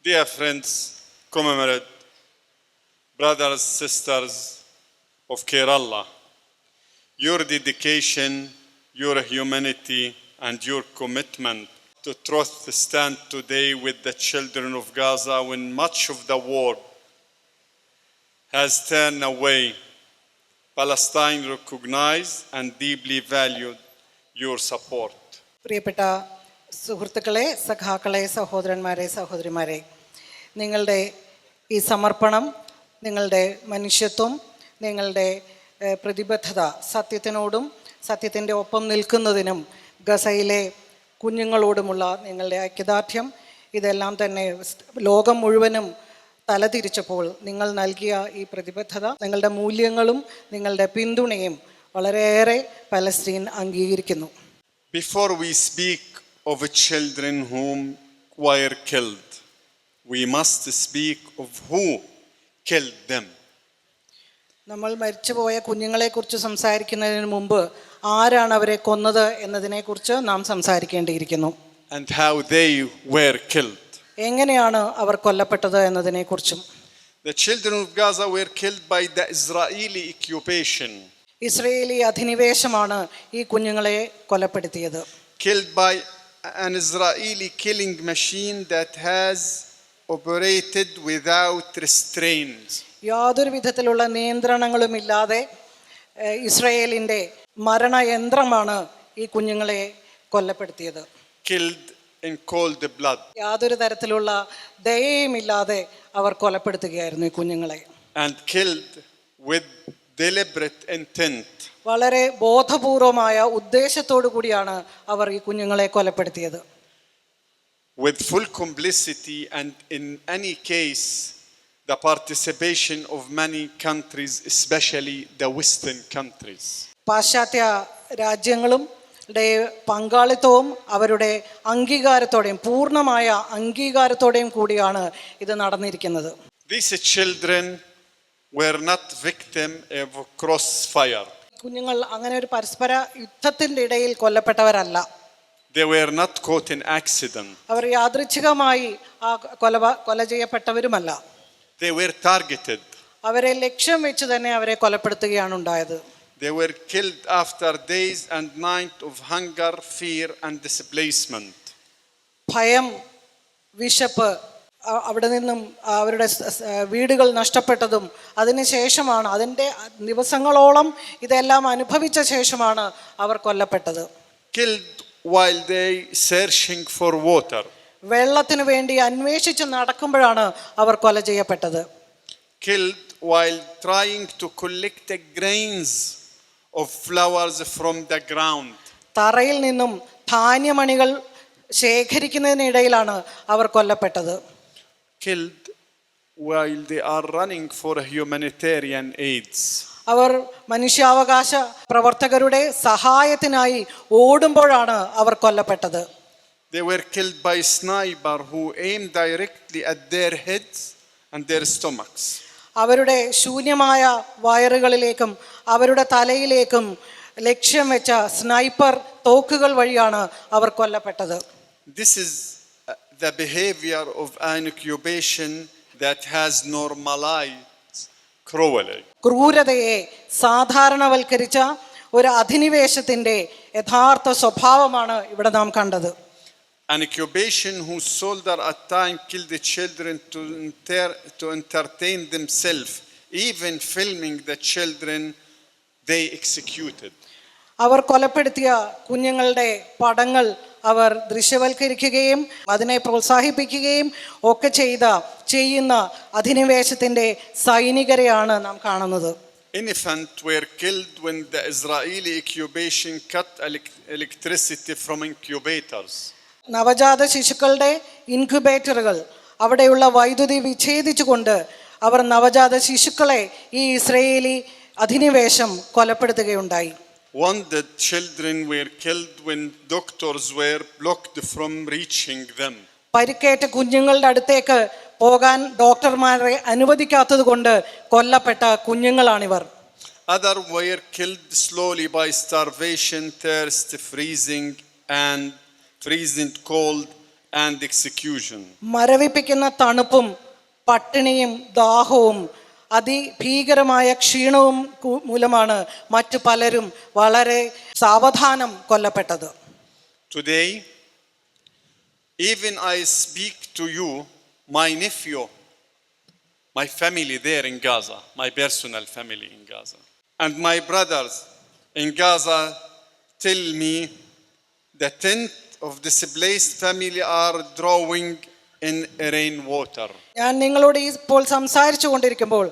Dear friends, comrades, brothers, sisters of Kerala, your dedication, your humanity, and your commitment to truth stand today with the children of Gaza when much of the world has turned away. Palestine recognized and deeply valued your support. പ്രിയപ്പെട്ട സുഹൃത്തുക്കളെ, സഖാക്കളെ, സഹോദരന്മാരെ, സഹോദരിമാരെ, നിങ്ങളുടെ ഈ സമർപ്പണം, നിങ്ങളുടെ മനുഷ്യത്വം, നിങ്ങളുടെ പ്രതിബദ്ധത, സത്യത്തിനോടും സത്യത്തിൻ്റെ ഒപ്പം നിൽക്കുന്നതിനും ഗസയിലെ കുഞ്ഞുങ്ങളോടുമുള്ള നിങ്ങളുടെ ഐക്യദാർഢ്യം, ഇതെല്ലാം തന്നെ ലോകം മുഴുവനും തലതിരിച്ചപ്പോൾ നിങ്ങൾ നൽകിയ ഈ പ്രതിബദ്ധത, നിങ്ങളുടെ മൂല്യങ്ങളും നിങ്ങളുടെ പിന്തുണയും വളരെയേറെ പലസ്തീൻ അംഗീകരിക്കുന്നു. Before we speak of children whom were killed, we must speak of who killed them. നമ്മൾ മരിച്ചുപോയ കുഞ്ഞുങ്ങളെക്കുറിച്ച് സംസാരിക്കുന്നതിന് മുമ്പ് ആരാണ് അവരെ കൊന്നത് എന്നതിനെക്കുറിച്ച് നാം സംസാരിക്കേണ്ടിയിരിക്കുന്നു. And how they were killed. എങ്ങനെയാണ് അവർ കൊല്ലപ്പെട്ടത് എന്നതിനെക്കുറിച്ചും. The children of Gaza were killed by the Israeli occupation. Israeli അധിനിവേശമാണ് ഈ കുഞ്ഞുങ്ങളെ കൊലപ്പെടുത്തിയത്. Killed by an Israeli killing machine that has operated without restraints. യാതൊരു വിധത്തിലുള്ള നിയന്ത്രണങ്ങളുമില്ലാതെ ഇസ്രയേലിൻ്റെ മരണയന്ത്രമാണ് ഈ കുഞ്ഞുങ്ങളെ കൊല്ലപ്പെടുത്തിയത്. Killed in cold blood. യാതൊരു തരത്തിലുള്ള ദയയുമില്ലാതെ അവർ കൊലപ്പെടുത്തുകയായിരുന്നു ഈ കുഞ്ഞുങ്ങളെ. And killed with deliberate intent. വളരെ ബോധപൂർവമായ ഉദ്ദേശത്തോടു കൂടിയാണ് അവർ ഈ കുഞ്ഞുങ്ങളെ കൊലപ്പെടുത്തിയത്. With full complicity and in any case the participation of many countries, especially the Western countries. പാശ്ചാത്യ രാജ്യങ്ങളും പങ്കാളിത്തവും അവരുടെ അംഗീകാരത്തോടെയും പൂർണ്ണമായ അംഗീകാരത്തോടെയും കൂടിയാണ് ഇത് നടന്നിരിക്കുന്നത്. These children were not victim of crossfire. കുഞ്ഞുങ്ങൾ അങ്ങനെ ഒരു പരസ്പര യുദ്ധത്തിന്റെ ഇടയിൽ കൊല്ലപ്പെട്ടവരല്ല. They were not caught in accident. അവർ യാദൃച്ഛികമായി കൊല ചെയ്യപ്പെട്ടവരുമല്ല. They were targeted. അവരെ ലക്ഷ്യം വെച്ച് തന്നെ അവരെ കൊലപ്പെടുത്തുകയാണ് ഉണ്ടായത്. They were killed after days and nights of hunger, fear and displacement. ഭയം, വിശപ്പ്, അവിടെ നിന്നും അവരുടെ വീടുകൾ നഷ്ടപ്പെട്ടതും അതിനുശേഷമാണ്, അതിൻ്റെ ദിവസങ്ങളോളം ഇതെല്ലാം അനുഭവിച്ച ശേഷമാണ് അവർ കൊല്ലപ്പെട്ടത്. Killed while they searching for water. വെള്ളത്തിന് വേണ്ടി അന്വേഷിച്ച് നടക്കുമ്പോഴാണ് അവർ കൊല ചെയ്യപ്പെട്ടത്. Killed while trying to collect the grains of flowers from the ground. തറയിൽ നിന്നും ധാന്യമണികൾ ശേഖരിക്കുന്നതിനിടയിലാണ് അവർ കൊല്ലപ്പെട്ടത്. Killed while they are running for humanitarian aids. അവർ മനുഷ്യാവകാശ പ്രവർത്തകരുടെ സഹായത്തിനായി ഓടുമ്പോഴാണ് അവർ കൊല്ലപ്പെട്ടത്. They were killed by sniper who aimed directly at their heads and their stomachs. അവരുടെ ശൂന്യമായ വയറുകളിലേക്കും അവരുടെ തലയിലേക്കും ലക്ഷ്യം വെച്ച സ്നൈപ്പർ തോക്കുകൾ വഴിയാണ് അവർ കൊല്ലപ്പെട്ടത്. This is the behavior of an occupation that has normalized cruelty. ക്രൂരതയെ സാധാരണവൽക്കരിച്ച ഒരു അധിനിവേശത്തിന്റെ യഥാർത്ഥ സ്വഭാവമാണ് ഇവിടെ നാം കണ്ടത്. An occupation whose soldiers at times killed the children to entertain themselves, even filming the children they executed. അവർ കൊലപ്പെടുത്തിയ കുഞ്ഞുങ്ങളുടെ പടങ്ങൾ അവർ ദൃശ്യവൽക്കരിക്കുകയും അതിനെ പ്രോത്സാഹിപ്പിക്കുകയും ഒക്കെ ചെയ്യുന്ന അധിനിവേശത്തിന്റെ സൈനികരെയാണ് നാം കാണുന്നത്. Infants were killed when the Israeli occupation cut electricity from incubators. നവജാത ശിശുക്കളുടെ ഇൻക്യുബേറ്ററുകൾ, അവിടെയുള്ള വൈദ്യുതി വിച്ഛേദിച്ചുകൊണ്ട് അവർ നവജാത ശിശുക്കളെ ഈ ഇസ്രയേലി അധിനിവേശം കൊലപ്പെടുത്തുകയുണ്ടായി. Wounded children were killed when doctors were blocked from reaching them. പരിക്കേറ്റ കുഞ്ഞുങ്ങളുടെ അടുത്തേക്ക് പോകാൻ ഡോക്ടർമാരെ അനുവദിക്കാത്തത് കൊണ്ട് കൊല്ലപ്പെട്ട കുഞ്ഞുങ്ങളാണിവർ. Others were killed slowly by starvation, thirst, freezing cold and execution. മരവിപ്പിക്കുന്ന തണുപ്പും പട്ടിണിയും ദാഹവും അതിഭീകരമായ ക്ഷീണവും മൂലമാണ് മറ്റു പലരും വളരെ സാവധാനം കൊല്ലപ്പെട്ടത്. Today, even I speak to you, my nephew, my family there in Gaza, my personal family in Gaza, and my brothers in Gaza tell me the tent of displaced family are drawing in rainwater. ഞാൻ നിങ്ങളോട് ഇപ്പോൾ സംസാരിച്ചു കൊണ്ടിരിക്കുമ്പോൾ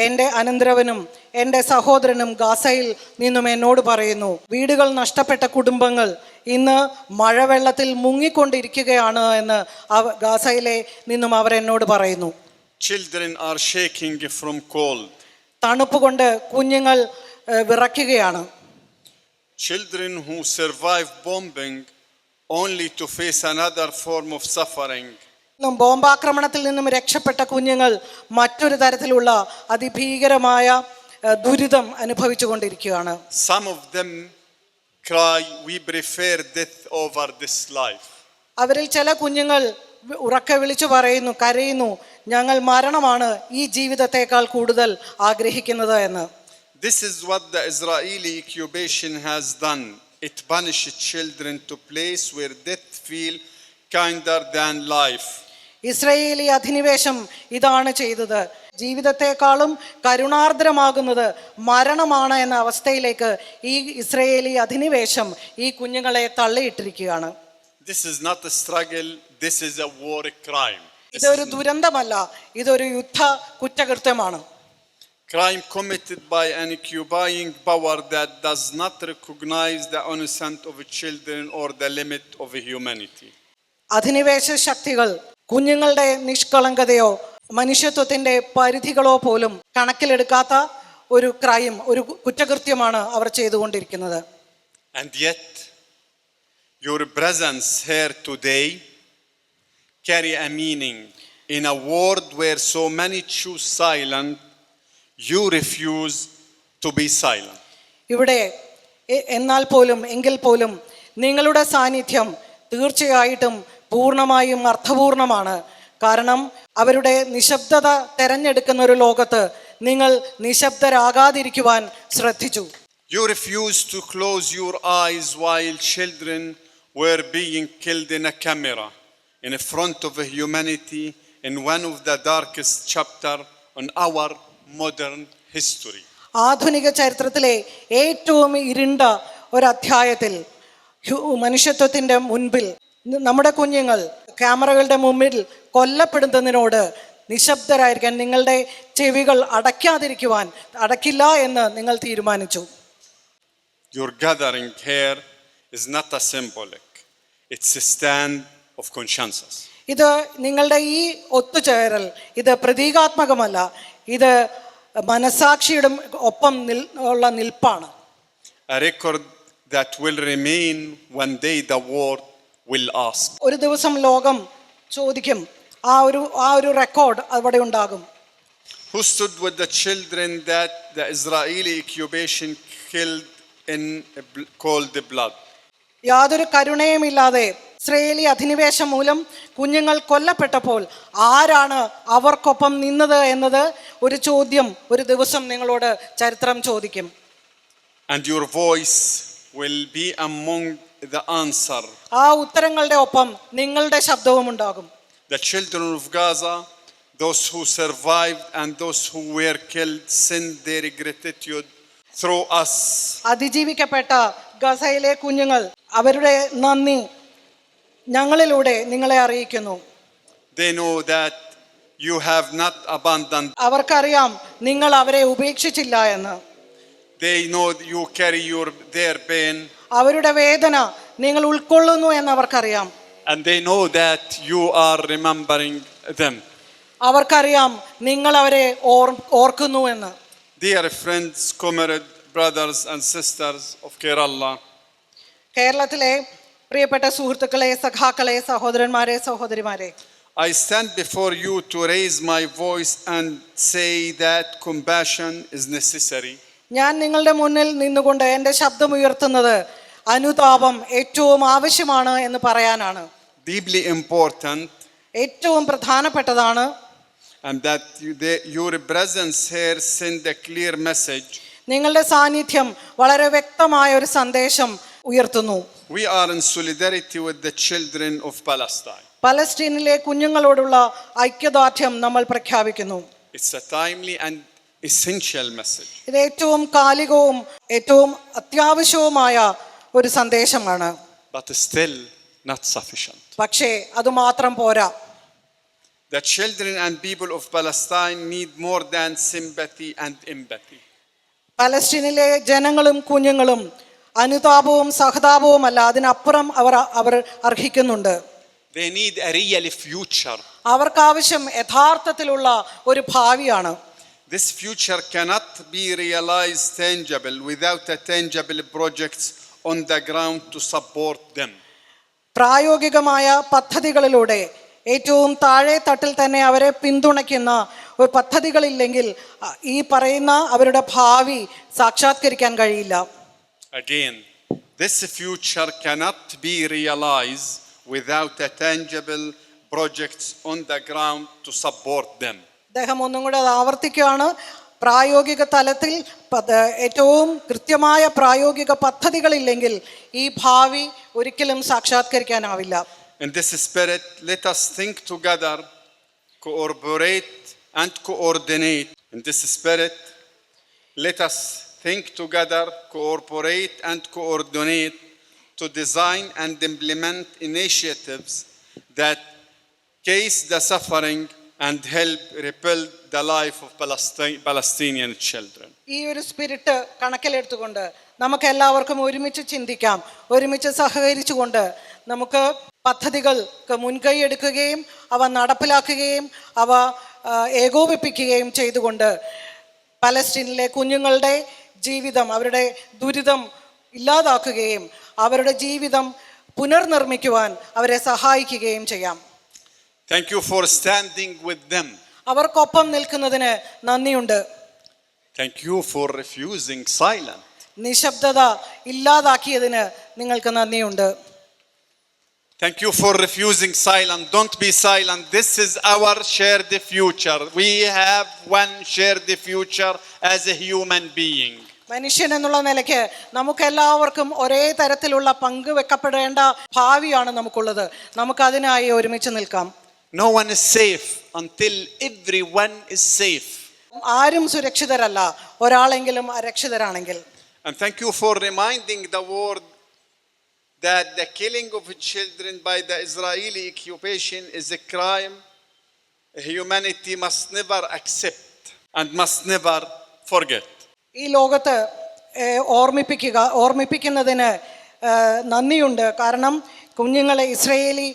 എൻ്റെ അനന്തരവനും എൻ്റെ സഹോദരനും ഗാസയിൽ നിന്നും എന്നോട് പറയുന്നു, വീടുകൾ നഷ്ടപ്പെട്ട കുടുംബങ്ങൾ ഇന്ന് മഴവെള്ളത്തിൽ മുങ്ങിക്കൊണ്ടിരിക്കുകയാണ് എന്ന് ഗാസയിലെ നിന്നും അവർ എന്നോട് പറയുന്നു. Children are shaking from cold. തണുപ്പ് കൊണ്ട് കുഞ്ഞുങ്ങൾ വിറയ്ക്കുകയാണ്. Children who survive bombing only to face another form of suffering. ബോംബാക്രമണത്തിൽ നിന്നും രക്ഷപ്പെട്ട കുഞ്ഞുങ്ങൾ മറ്റൊരു തരത്തിലുള്ള അതിഭീകരമായ ദുരിതം അനുഭവിച്ചു കൊണ്ടിരിക്കുകയാണ്. Some of them cry, we prefer death over this life. അവരിൽ ചില കുഞ്ഞുങ്ങൾ ഉറക്കെ വിളിച്ചു പറയുന്നു, കരയുന്നു, ഞങ്ങൾ മരണമാണ് ഈ ജീവിതത്തെക്കാൾ കൂടുതൽ ആഗ്രഹിക്കുന്നത് എന്ന്. This is what the Israeli occupation has done. It punished children to place where death feel kinder than life. Israeli അധിനിവേശം ഇതാണ് ചെയ്തത്. ജീവിതത്തെക്കാളും കരുണാർദ്രമാകുന്നത് മരണമാണ് എന്ന അവസ്ഥയിലേക്ക് ഈ ഇസ്രായേലി അധിനിവേശം ഈ കുഞ്ഞുങ്ങളെ തള്ളിയിട്ടിരിക്കുകയാണ്. This is not a struggle, this is a war crime. ഇതൊരു ദുരന്തമല്ല, ഇതൊരു യുദ്ധ കുറ്റകൃത്യമാണ്. Crime committed by an occupying power that does not recognize the innocence of children or the limit of humanity. അധിനിവേശ ശക്തികൾ കുഞ്ഞുങ്ങളുടെ നിഷ്കളങ്കതയോ മനുഷ്യത്വത്തിന്റെ പരിധികളോ പോലും കണക്കിലെടുക്കാത്ത ഒരു ക്രൈം, ഒരു കുറ്റകൃത്യമാണ് അവർ ചെയ്തുകൊണ്ടിരിക്കുന്നത്. And yet, your presence here today carry a meaning. In a world where so many choose silence, you refuse to be silent. ഇവിടെ എന്നാൽ പോലും എങ്കിൽ പോലും നിങ്ങളുടെ സാന്നിധ്യം തീർച്ചയായിട്ടും പൂർണ്ണമായും അർത്ഥപൂർണമാണ്. കാരണം അവരുടെ നിശബ്ദത തെരഞ്ഞെടുക്കുന്ന ഒരു ലോകത്ത് നിങ്ങൾ നിശബ്ദരാകാതിരിക്കുവാൻ ശ്രദ്ധിച്ചു. You refuse to close your eyes while children were being killed in a camera in front of humanity in one of the darkest chapter on our modern history. ആധുനിക ചരിത്രത്തിലെ ഏറ്റവും ഇരുണ്ട ഒരധ്യായത്തിൽ മനുഷ്യത്വത്തിന്റെ മുൻപിൽ നമ്മുടെ കുഞ്ഞുങ്ങൾ ക്യാമറകളുടെ മുമ്പിൽ കൊല്ലപ്പെടുന്നതിനോട് നിശബ്ദരായിരിക്കാൻ, നിങ്ങളുടെ ചെവികൾ അടക്കില്ല എന്ന് നിങ്ങൾ തീരുമാനിച്ചു. Your gathering here is not a symbolic, it's a stand of consciences. ഇത് നിങ്ങളുടെ ഈ ഒത്തുചേരൽ ഇത് പ്രതീകാത്മകമല്ല, ഇത് മനസാക്ഷിയുടെ ഒപ്പം ഉള്ള നിൽപ്പാണ്. A record that will remain one day the world will ask. ഒരു ദിവസം ലോകം ചോദിക്കും, ആ ഒരു റെക്കോർഡ് അവിടെ ഉണ്ടാകും. Who stood with the children that the Israeli occupation killed in cold blood? യാതൊരു കരുണയുമില്ലാതെ ഇസ്രായേലി അധിനിവേശം മൂലം കുഞ്ഞുങ്ങൾ കൊല്ലപ്പെട്ടപ്പോൾ ആരാണ് അവർക്കൊപ്പം നിന്നത് എന്നത് ഒരു ചോദ്യം ഒരു ദിവസം നിങ്ങളോട് ചരിത്രം ചോദിക്കും. And your voice will be among the answer. ആ ഉത്തരങ്ങളുടെ ഒപ്പം നിങ്ങളുടെ ശബ്ദവും ഉണ്ടാകും. The children of Gaza, those who survived and those who were killed, send their gratitude through us. അതിജീവിക്കപ്പെട്ട ഗസയിലെ കുഞ്ഞുങ്ങൾ അവരുടെ നന്ദി ഞങ്ങളിലൂടെ നിങ്ങളെ അറിയിക്കുന്നു. They know that you have not abandoned. അവർക്കറിയാം നിങ്ങൾ അവരെ ഉപേക്ഷിച്ചില്ല എന്ന്. They know you carry their pain. അവരുടെ വേദന നിങ്ങൾ ഉൾക്കൊള്ളുന്നു എന്ന് അവർക്കറിയാം. And they know that you are remembering them. അവർക്കറിയാം നിങ്ങൾ അവരെ ഓർക്കുന്നു എന്ന്. Dear friends, comrades, brothers and sisters of Kerala, കേരളത്തിലെ പ്രിയപ്പെട്ട സുഹൃത്തുക്കളെ, സഖാക്കളെ, സഹോദരന്മാരെ, സഹോദരിമാരെ, I stand before you to raise my voice and say that compassion is necessary. ഞാൻ നിങ്ങളുടെ മുന്നിൽ നിന്നുകൊണ്ട് എൻ്റെ ശബ്ദം ഉയർത്തുന്നത് അനുതാപം ഏറ്റവും ആവശ്യമാണ് എന്ന് പറയാനാണ്. deeply important, ഏറ്റവും പ്രധാനപ്പെട്ടതാണ്. and that your presence here send a clear message. നിങ്ങളുടെ സാന്നിധ്യം വളരെ വ്യക്തമായ ഒരു സന്ദേശം ഉയർത്തുന്നു. We are in solidarity with the children of Palestine. പലസ്തീനിലെ കുഞ്ഞുങ്ങളോടുള്ള ഐക്യദാർഢ്യം നമ്മൾ പ്രഖ്യാപിക്കുന്നു. It's a timely and essential message. ഇത് ഏറ്റവും കാലികവും ഏറ്റവും അത്യാവശ്യവുമായ ഒരു സന്ദേശമാണ്. But still not sufficient. പക്ഷേ അത് മാത്രം പോരാ. The children and people of Palestine need more than sympathy and empathy. പലസ്തീനിലെ ജനങ്ങളും കുഞ്ഞുങ്ങളും അനുതാപവും സഹതാപവുമല്ല, അതിനപ്പുറം അവർ അർഹിക്കുന്നുണ്ട്. They need a real future. അവർക്കാവശ്യം യഥാർത്ഥത്തിലുള്ള ഒരു ഭാവിയാണ്. This future cannot be realized tangible without a tangible projects on the ground to support them. പ്രായോഗികമായ പദ്ധതികളിലൂടെ ഏറ്റവും താഴെ തട്ടിൽ തന്നെ അവരെ പിന്തുണയ്ക്കുന്ന ഒരു പദ്ധതികളില്ലെങ്കിൽ ഈ പറയുന്ന അവരുടെ ഭാവി സാക്ഷാത്കരിക്കാൻ കഴിയില്ല. Again, this future cannot be realized without a tangible projects on the ground to support them. അദ്ദേഹം ഒന്നും കൂടെ അത് ആവർത്തിക്കുകയാണ്. പ്രായോഗിക തലത്തിൽ ഏറ്റവും കൃത്യമായ പ്രായോഗിക പദ്ധതികളില്ലെങ്കിൽ ഈ ഭാവി ഒരിക്കലും സാക്ഷാത്കരിക്കാനാവില്ല. In this spirit, let us think together, cooperate and coordinate. In this spirit, let us think together, cooperate and coordinate to design and implement initiatives that ease the suffering and help rebuild the life of Palestinian children. ഈ ഒരു spirit കണക്കിലെടുത്തുകൊണ്ട് നമുക്ക് എല്ലാവർക്കും ഒരുമിച്ച് ചിന്തിക്കാം, ഒരുമിച്ച് സഹകരിച്ചുകൊണ്ട് നമുക്ക് പദ്ധതികൾക്ക് മുൻകൈ എടുക്കുകയും അവ നടപ്പിലാക്കുകയും അവ ഏകോപിപ്പിക്കുകയും ചെയ്തുകൊണ്ട് പലസ്തീനിലെ കുഞ്ഞുങ്ങളുടെ ജീവിതം, അവരുടെ ദുരിതം ഇല്ലാതാക്കുകയും അവരുടെ ജീവിതം പുനർനിർമ്മിക്കുവാൻ അവരെ സഹായിക്കുകയും ചെയ്യാം. Thank you for standing with them. അവർക്കൊപ്പം നിൽക്കുന്നതിന് നന്ദിയുണ്ട്. Thank you for refusing silence. നിശബ്ദത ഇല്ലാതാക്കിയതിന് നിങ്ങൾക്ക് നന്ദിയുണ്ട്. Thank you for refusing silence. Don't be silent. This is our shared future. We have one shared future as a human being. മനുഷ്യൻ എന്നുള്ള നിലയ്ക്ക് നമുക്കെല്ലാവർക്കും ഒരേ തരത്തിലുള്ള പങ്കുവെക്കപ്പെടേണ്ട ഭാവിയാണ് നമുക്കുള്ളത്. നമുക്കതിനായി ഒരുമിച്ച് നിൽക്കാം. No one is safe until everyone is safe. ആരും സുരക്ഷിതരല്ല, ഒരാളെങ്കിലും അരക്ഷിതരാണെങ്കിൽ. And thank you for reminding the world that the killing of children by the Israeli occupation is a crime humanity must never accept and must never forget. ഈ ലോകത്ത് ഓർമ്മിപ്പിക്കുന്നതിന് നന്ദിയുണ്ട്. കാരണം കുഞ്ഞുങ്ങളെ Israeli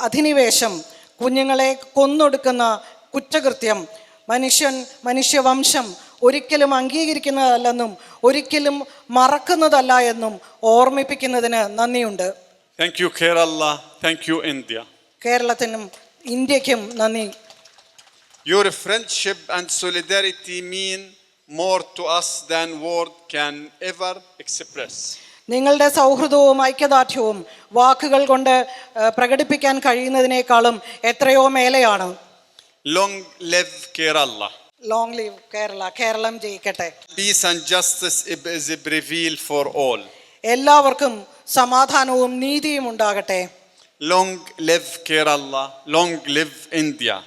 അധിനിവേശം, കുഞ്ഞുങ്ങളെ കൊന്നൊടുക്കുന്ന കുറ്റകൃത്യം മനുഷ്യവംശം ഒരിക്കലും അംഗീകരിക്കുന്നതല്ലെന്നും ഒരിക്കലും മറക്കുന്നതല്ല എന്നും ഓർമ്മിപ്പിക്കുന്നതിന് നന്ദിയുണ്ട്. Thank you, Kerala. Thank you, India. കേരളത്തിനും ഇന്ത്യക്കും നന്ദി. Your friendship and solidarity mean more to us than word can ever express. നിങ്ങളുടെ സൗഹൃദവും ഐക്യദാർഢ്യവും വാക്കുകൾ കൊണ്ട് പ്രകടിപ്പിക്കാൻ കഴിയുന്നതിനേക്കാളും എത്രയോ മേലെയാണ്. Long live Kerala. Long live Kerala. Keralam ജയിക്കട്ടെ. Peace and justice is prevail for all. എല്ലാവർക്കും സമാധാനവും നീതിയും ഉണ്ടാകട്ടെ. Long live Kerala. Long live India.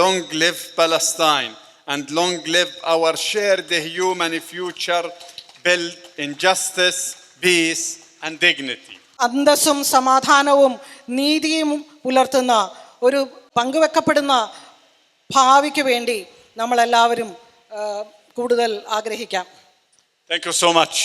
Long live Palestine. And long live our shared human future built in justice, peace and dignity. അന്തസ്സും സമാധാനവും നീതിയും പുലർത്തുന്ന ഒരു പങ്കുവെക്കപ്പെടുന്ന ഭാവിക്ക് വേണ്ടി നമ്മളെല്ലാവരും കൂടുതൽ ആഗ്രഹിക്കാം. Thank you so much.